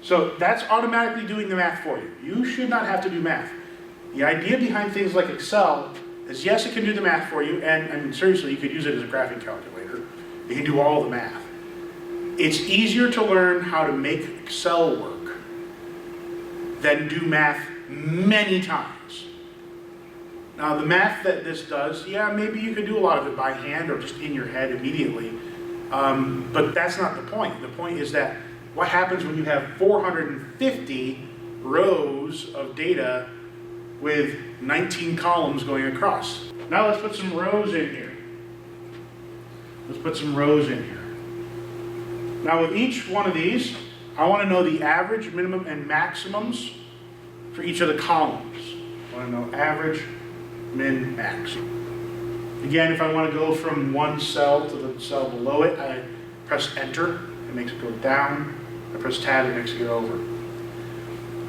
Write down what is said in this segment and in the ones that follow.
So that's automatically doing the math for you. You should not have to do math. The idea behind things like Excel is, yes, it can do the math for you, and I mean, seriously, you could use it as a graphing calculator. It can do all the math. It's easier to learn how to make Excel work than do math many times. Now, the math that this does, yeah, maybe you could do a lot of it by hand or just in your head immediately, but that's not the point. The point is that what happens when you have 450 rows of data with 19 columns going across. Now let's put some rows in here. Let's put some rows in here. Now with each one of these, I want to know the average, minimum, and maximums for each of the columns. I want to know average, min, max. Again, if I want to go from one cell to the cell below it, I press enter, it makes it go down. I press tab, it makes it go over.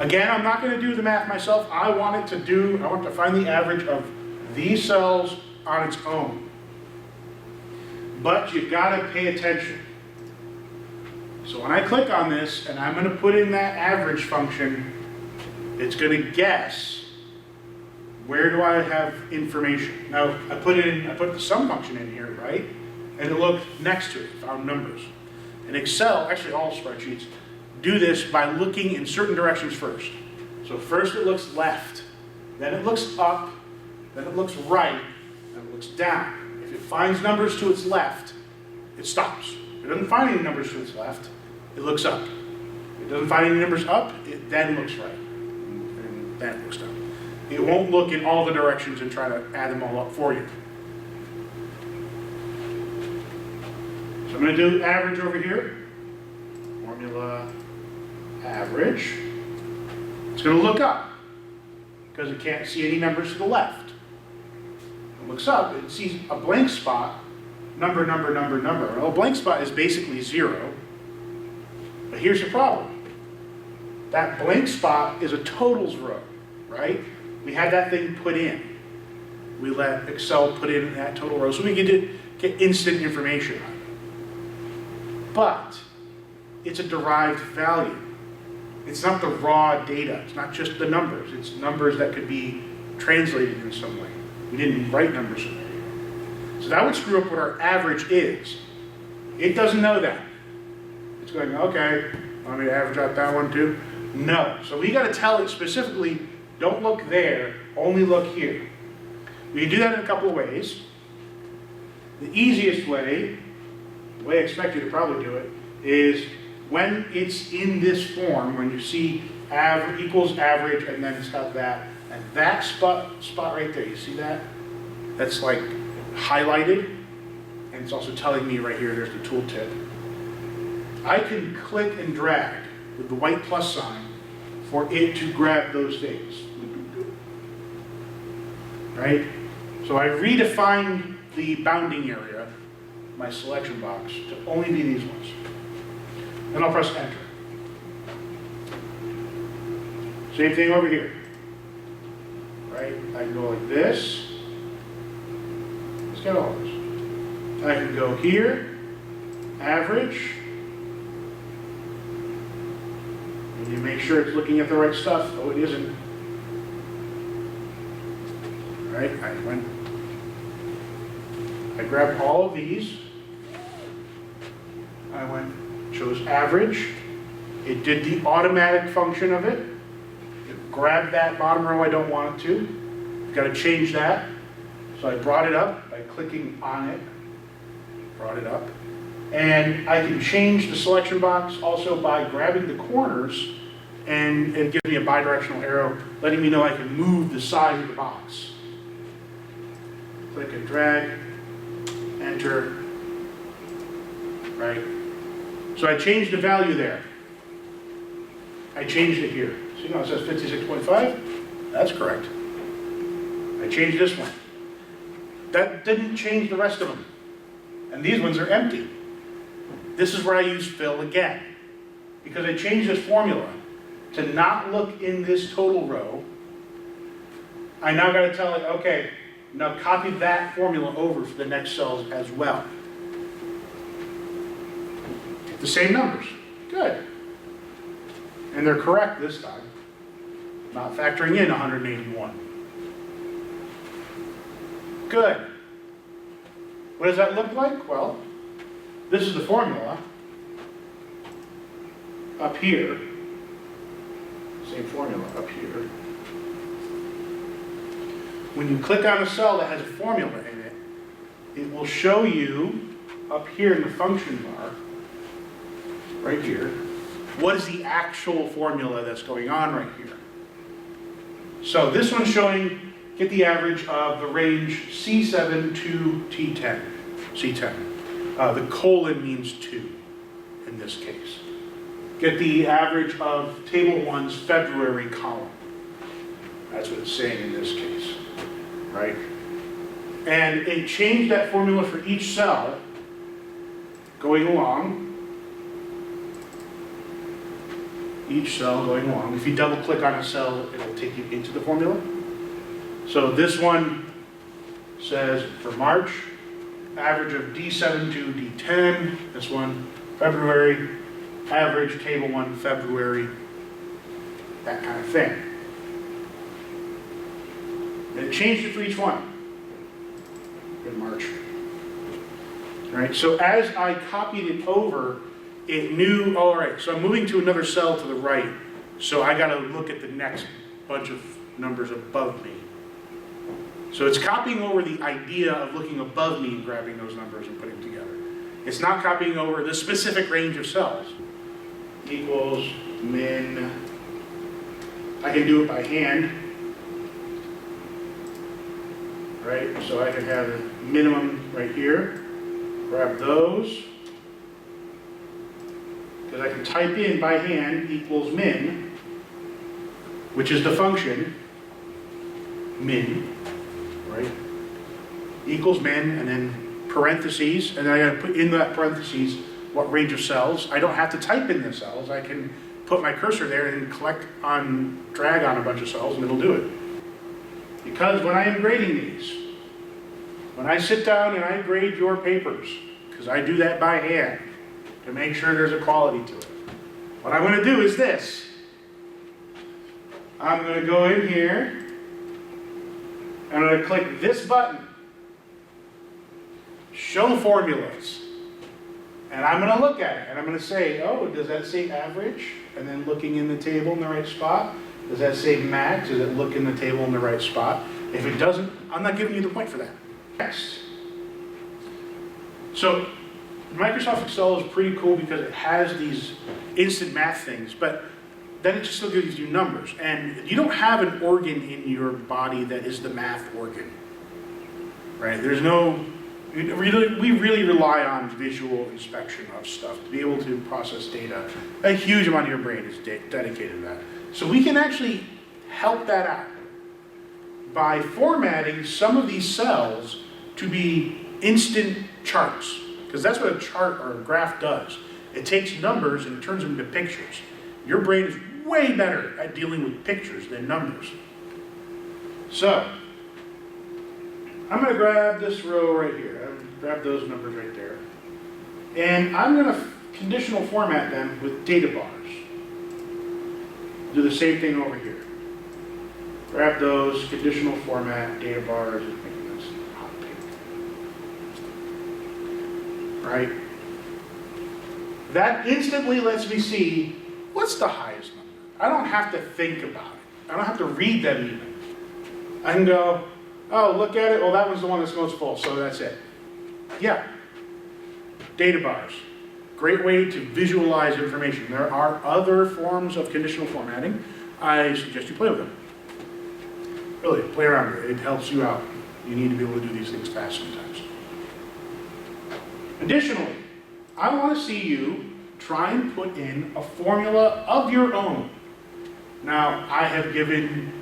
Again, I'm not going to do the math myself. I want to find the average of these cells on its own. But you've got to pay attention. So when I click on this and I'm going to put in that average function, it's going to guess where do I have information. Now I put the sum function in here, right? And it looked next to it, found numbers. In Excel, actually all spreadsheets, do this by looking in certain directions first. So first it looks left, then it looks up, then it looks right, then it looks down. If it finds numbers to its left, it stops. If it doesn't find any numbers to its left, it looks up. If it doesn't find any numbers up, it then looks right, and then it looks down. It won't look in all the directions and try to add them all up for you. So I'm going to do average over here. Formula average. It's going to look up because it can't see any numbers to the left. It looks up, it sees a blank spot, number, number, number, number. Well, a blank spot is basically 0. But here's the problem. That blank spot is a totals row, right? We had that thing put in. We let Excel put in that total row so we get instant information on it. But it's a derived value. It's not the raw data. It's not just the numbers. It's numbers that could be translated in some way. We didn't write numbers in there. So that would screw up what our average is. It doesn't know that. It's going, okay, want me to average out that one too? No. So we got to tell it specifically, don't look there, only look here. We can do that in a couple of ways. The easiest way, the way I expect you to probably do it, is when it's in this form, when you see average equals average, and then it's got that, and that spot right there, you see that? That's like highlighted, and it's also telling me right here, there's the tooltip. I can click and drag with the white plus sign for it to grab those things. Right? So I redefined the bounding area, my selection box, to only be these ones. Then I'll press enter. Same thing over here. Right? I can go like this. Let's get all this. I can go here, average. And you make sure it's looking at the right stuff. Oh, it isn't. Right? I grabbed all of these. I chose average. It did the automatic function of it. It grabbed that bottom row I don't want it to. Got to change that. So I brought it up by clicking on it. Brought it up. And I can change the selection box also by grabbing the corners, and it gives me a bidirectional arrow letting me know I can move the size of the box. Click and drag, enter, right? So I changed the value there. I changed it here. See now it says 56.5? That's correct. I changed this one. That didn't change the rest of them. And these ones are empty. This is where I use fill again. Because I changed this formula to not look in this total row. I now got to tell it, okay, now copy that formula over for the next cells as well. The same numbers. Good. And they're correct this time, not factoring in 181. Good. What does that look like? Well, this is the formula up here. Same formula up here. When you click on a cell that has a formula in it, it will show you up here in the function bar, right here, what is the actual formula that's going on right here. So this one's showing, get the average of the range C7 to T10, C10. The colon means 2 in this case. Get the average of table 1's February column. That's what it's saying in this case, right? And it changed that formula for each cell going along. Each cell going along. If you double click on a cell, it'll take you into the formula. So this one says for March, average of D7 to D10. This one, February, average table 1 February, that kind of thing. And it changed it for each one in March. All right, so as I copied it over, it knew, all right, so I'm moving to another cell to the right, so I got to look at the next bunch of numbers above me. So it's copying over the idea of looking above me and grabbing those numbers and putting them together. It's not copying over the specific range of cells. Equals min, I can do it by hand, right? So I can have a minimum right here, grab those, because I can type in by hand equals min, which is the function, min, right? Equals min, and then parentheses, and then I got to put in that parentheses what range of cells. I don't have to type in the cells. I can put my cursor there and drag on a bunch of cells, and it'll do it. Because when I am grading these, when I sit down and I grade your papers, because I do that by hand to make sure there's a quality to it, what I'm going to do is this. I'm going to go in here, and I'm going to click this button, show formulas. And I'm going to look at it, and I'm going to say, oh, does that say average? And then looking in the table in the right spot. Does that say max? Does it look in the table in the right spot? If it doesn't, I'm not giving you the point for that. Next. So Microsoft Excel is pretty cool because it has these instant math things, but then it just still gives you numbers. And you don't have an organ in your body that is the math organ, right? There's no... We really rely on visual inspection of stuff to be able to process data. A huge amount of your brain is dedicated to that. So we can actually help that out by formatting some of these cells to be instant charts, because that's what a chart or a graph does. It takes numbers and it turns them into pictures. Your brain is way better at dealing with pictures than numbers. So I'm going to grab this row right here. I'm going to grab those numbers right there. And I'm going to conditional format them with data bars. Do the same thing over here. Grab those, conditional format, data bars, and making this hot pink. Right? That instantly lets me see what's the highest number. I don't have to think about it. I don't have to read them even. I can go, oh, look at it. Well, that was the one that's most full, so that's it. Yeah. Data bars. Great way to visualize information. There are other forms of conditional formatting. I suggest you play with them. Really, play around with it. It helps you out. You need to be able to do these things fast sometimes. Additionally, I want to see you try and put in a formula of your own. Now, I have given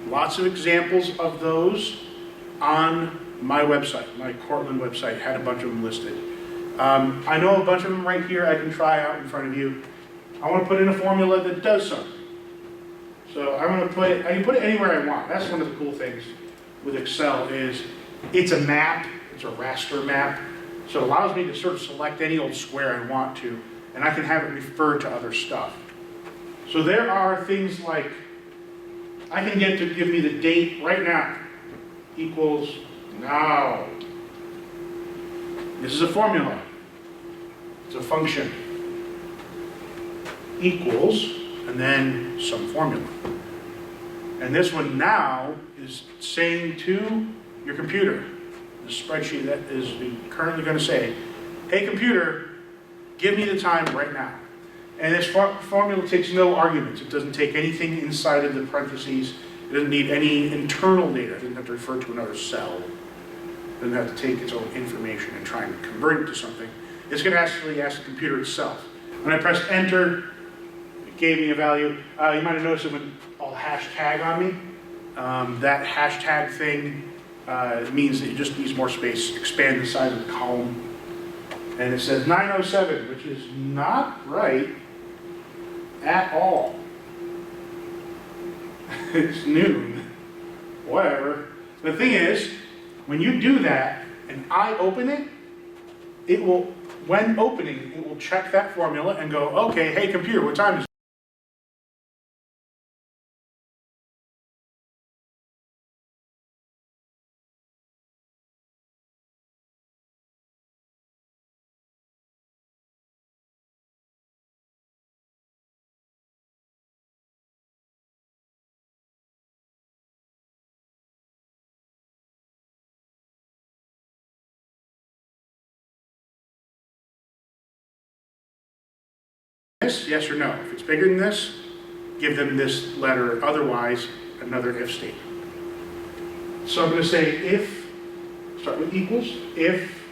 lots of examples of those on my website. My Cortland website had a bunch of them listed. I know a bunch of them right here I can try out in front of you. I want to put in a formula that does something. So I'm going to put it, I can put it anywhere I want. That's one of the cool things with Excel is it's a map, it's a raster map. So it allows me to sort of select any old square I want to, and I can have it refer to other stuff. So there are things like, I can get to give me the date right now, equals now. This is a formula. It's a function. Equals, and then some formula. And this one now is saying to your computer, the spreadsheet that is currently going to say, hey computer, give me the time right now. And this formula takes no arguments. It doesn't take anything inside of the parentheses. It doesn't need any internal data. It doesn't have to refer to another cell. It doesn't have to take its own information and try and convert it to something. It's going to actually ask the computer itself. When I pressed enter, it gave me a value. You might have noticed it went all hashtag on me. That hashtag thing means that it just needs more space. Expand the size of the column. And it says 9:07, which is not right at all. It's noon. Whatever. The thing is, when you do that and I open it, it will, when opening, it will check that formula and go, okay, hey computer, what time is it? Yes or no. If it's bigger than this, give them this letter, otherwise another if statement. So I'm going to say if, start with equals, if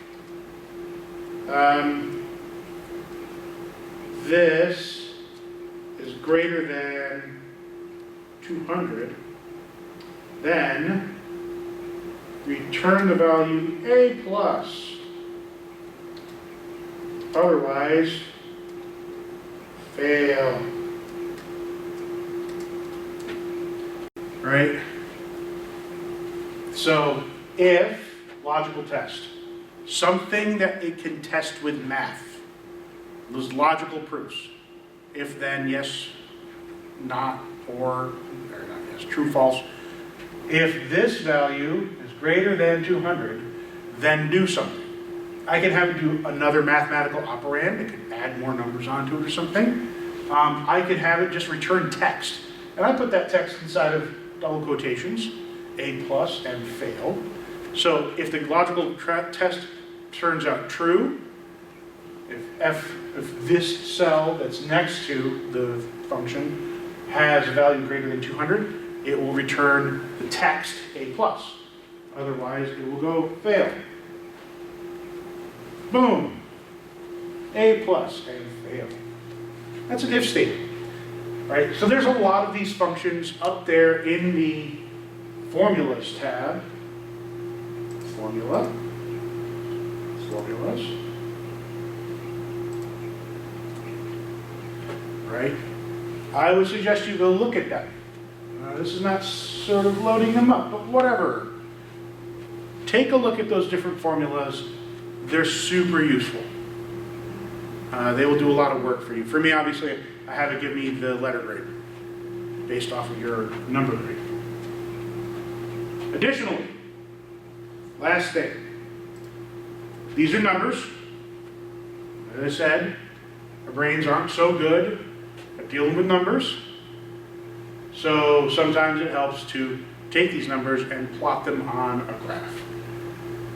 this is greater than 200, then return the value A plus, otherwise fail. Right? So, if, logical test, something that it can test with math, those logical proofs. If, then, yes, not, or not yes, true, false. If this value is greater than 200, then do something. I can have it do another mathematical operand. It can add more numbers onto it or something. I could have it just return text. And I put that text inside of double quotations, A plus and fail. So if the logical test turns out true, if this cell that's next to the function has a value greater than 200, it will return the text A plus. Otherwise, it will go fail. Boom. A plus and fail. That's an if statement, right? So there's a lot of these functions up there in the formulas tab. Formula. Formulas. Right? I would suggest you go look at them. This is not sort of loading them up, but whatever. Take a look at those different formulas. They're super useful. They will do a lot of work for you. For me, obviously, I have it give me the letter grade based off of your number grade. Additionally, last thing, these are numbers. As I said, our brains aren't so good at dealing with numbers. So sometimes it helps to take these numbers and plot them on a graph.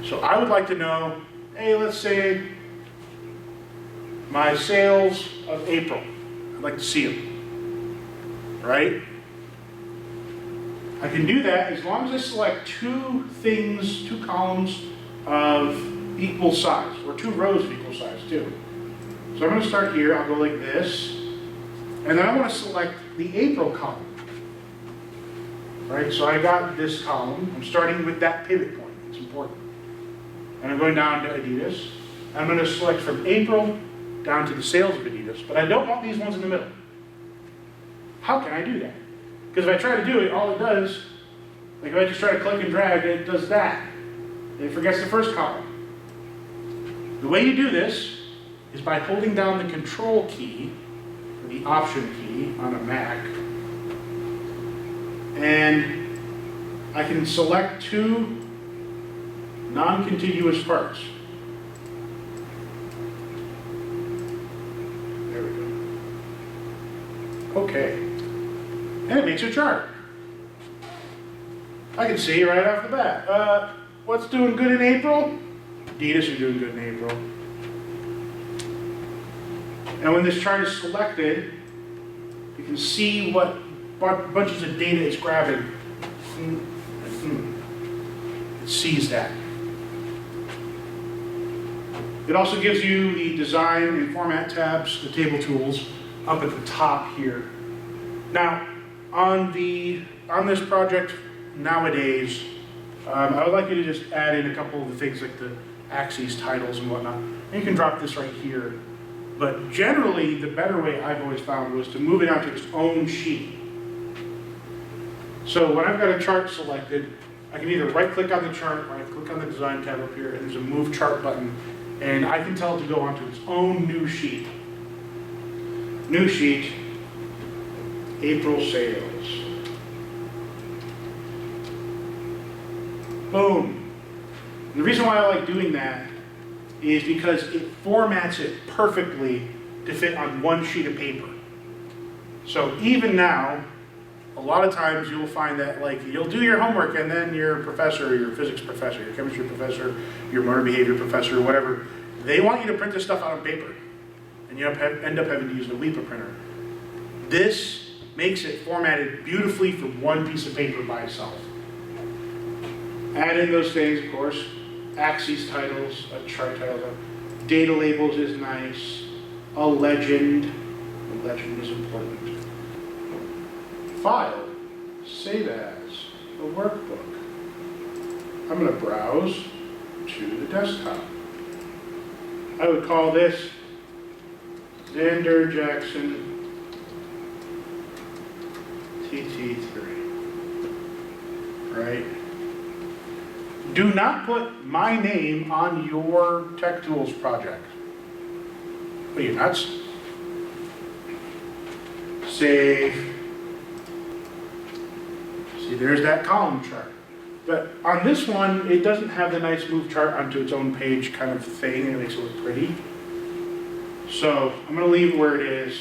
So I would like to know, hey, let's say my sales of April. I'd like to see them, right? I can do that as long as I select two things, two columns of equal size, or two rows of equal size too. So I'm going to start here, I'll go like this, and then I want to select the April column. Right, so I got this column, I'm starting with that pivot point, it's important. And I'm going down to Adidas. I'm going to select from April down to the sales of Adidas, but I don't want these ones in the middle. How can I do that? Because if I try to do it, all it does, like if I just try to click and drag, it does that. It forgets the first column. The way you do this is by holding down the control key, the Option key on a Mac, and I can select two non-contiguous parts. There we go. Okay. And it makes a chart. I can see right off the bat. What's doing good in April? Adidas are doing good in April. And when this chart is selected, you can see what bunches of data it's grabbing. It sees that. It also gives you the design and format tabs, the table tools, up at the top here. Now, on this project nowadays, I would like you to just add in a couple of the things like the axes, titles, and whatnot. And you can drop this right here. But generally, the better way I've always found was to move it onto its own sheet. So when I've got a chart selected, I can either right-click on the chart, or I click on the design tab up here, and there's a Move Chart button, and I can tell it to go onto its own new sheet. New sheet, April sales. Boom. And the reason why I like doing that is because it formats it perfectly to fit on one sheet of paper. So even now, a lot of times you'll find that like you'll do your homework and then your professor, your physics professor, your chemistry professor, your motor behavior professor, whatever, they want you to print this stuff out on paper. And you end up having to use the WIPA printer. This makes it formatted beautifully for one piece of paper by itself. Add in those things, of course. Axes titles, a chart title, data labels is nice, a legend is important. File, save as, a workbook. I'm going to browse to the desktop. I would call this Xander Jackson TT3, right? Do not put my name on your TechTools project. What are you, nuts? Save. See, there's that column chart. But on this one, it doesn't have the nice move chart onto its own page kind of thing. It makes it look pretty. So I'm going to leave it where it is.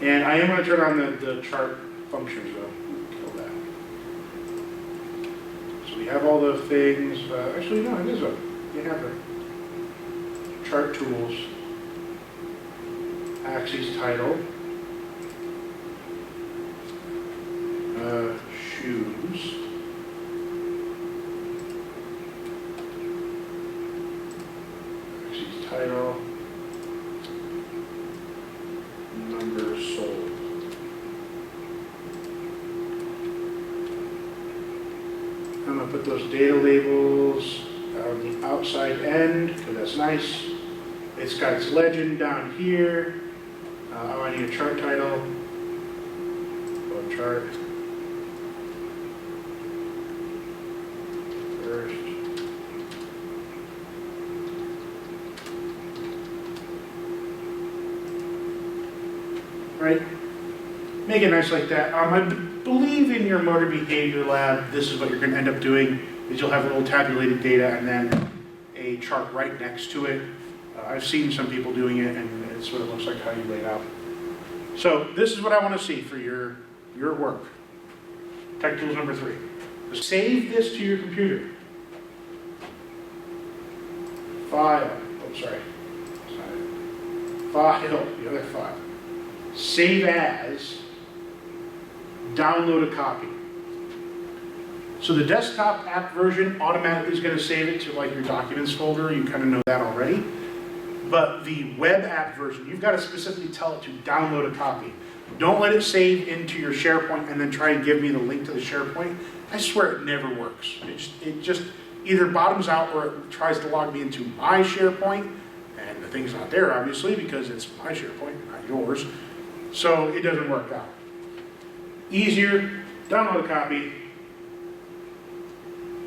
And I am going to turn on the chart functions though. Kill that. So we have all the things. Actually, no, it is a. You have the chart tools, axes title, shoes, axes title, numbers sold. I'm going to put those data labels on the outside end, because that's nice. It's got its legend down here. I need a chart title. Go chart. First. Right? Make it nice like that. I believe in your motor behavior lab, this is what you're going to end up doing, is you'll have a little tabulated data and then a chart right next to it. I've seen some people doing it, and it's what it looks like how you lay it out. So this is what I want to see for your work. TechTools number 3. Save this to your computer. File. Oh, sorry. That's not it. File. The other file. Save as. Download a copy. So the desktop app version automatically is going to save it to like your documents folder. You kind of know that already. But the web app version, you've got to specifically tell it to download a copy. Don't let it save into your SharePoint and then try and give me the link to the SharePoint. I swear it never works. It just either bottoms out or it tries to log me into my SharePoint, and the thing's not there obviously because it's my SharePoint, not yours. So it doesn't work out. Easier, download a copy,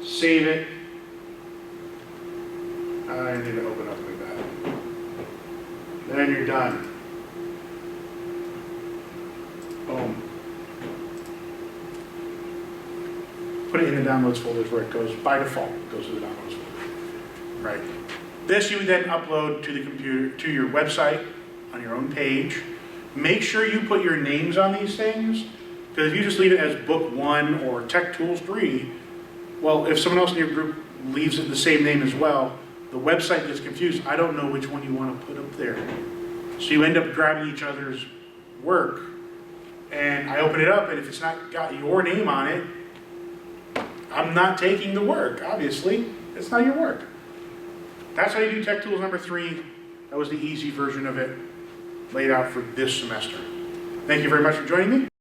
save it. I need to open up like that. Then you're done. put it in the downloads folders where it goes by default. It goes to the downloads folder, right? This you would then upload to the computer, to your website on your own page. Make sure you put your names on these things, because if you just leave it as Book 1 or TechTools3, well, if someone else in your group leaves it the same name as well, the website gets confused. I don't know which one you want to put up there. So you end up grabbing each other's work, and I open it up, and if it's not got your name on it, I'm not taking the work, obviously. It's not your work. That's how you do TechTools number 3. That was the easy version of it, laid out for this semester. Thank you very much for joining me.